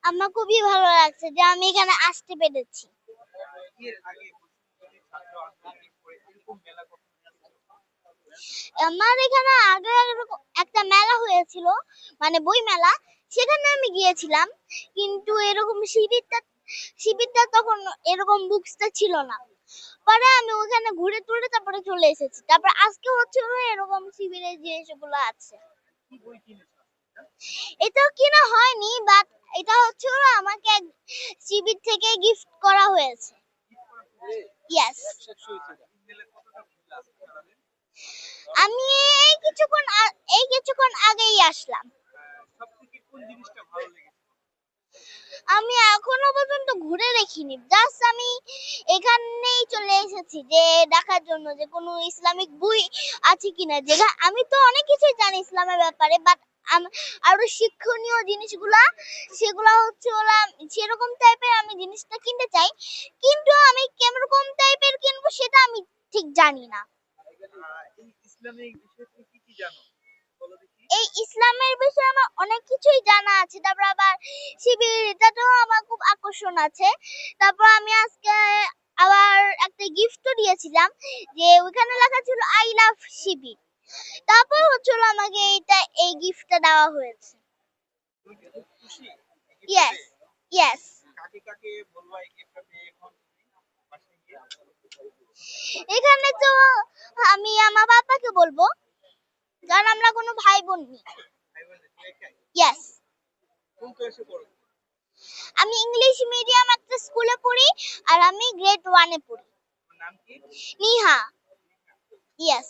আমার খুবই ভালো লাগছে যে আমি এখানে আসতে পেরেছি। আমার এখানে আগে এরকম একটা মেলা হয়েছিল, মানে বই মেলা, সেখানে আমি গিয়েছিলাম। কিন্তু এরকম শিবিরটা তখন এরকম বুকসটা ছিল না। পরে আমি ওখানে ঘুরে টুরে তারপরে চলে এসেছি। তারপর আজকে হচ্ছে এরকম শিবিরের জিনিসগুলো আছে। এটা কিনা হয়নি, বাট এটা হচ্ছে আমাকে এক শিবির থেকে গিফট করা হয়েছে। ইয়েস। আমি এই কিছুক্ষণ আগেই আসলাম। আমি এখনো পর্যন্ত ঘুরে দেখিনি, জাস্ট আমি এখানেই চলে এসেছি যে দেখার জন্য যে কোনো ইসলামিক বই আছে কিনা। যেটা আমি তো অনেক কিছুই জানি ইসলামের ব্যাপারে, বাট আরো শিক্ষণীয় জিনিসগুলা সেগুলা হচ্ছে ওরা সেরকম টাইপের আমি জিনিসটা কিনতে চাই, কিন্তু আমি কেমন টাইপের কিনবো সেটা আমি ঠিক জানি না। এই ইসলামের বিষয়ে আমার অনেক কিছুই জানা আছে। তারপর আবার শিবির, এটাতেও আমার খুব আকর্ষণ আছে। তারপর আমি আজকে আবার একটা গিফটও দিয়েছিলাম, যে ওইখানে লেখা ছিল আই লাভ শিবির। তারপর হচ্ছিল আমাকে এই গিফটটা দেওয়া হয়েছে। Yes, yes. এখানে তো আমি আমার বাবাকে বলবো, কারণ আমরা কোনো ভাই বোন নেই। ইয়েস। আমি ইংলিশ মিডিয়াম একটা স্কুলে পড়ি, আর আমি গ্রেড 1 এ পড়ি। নিহা। ইয়েস।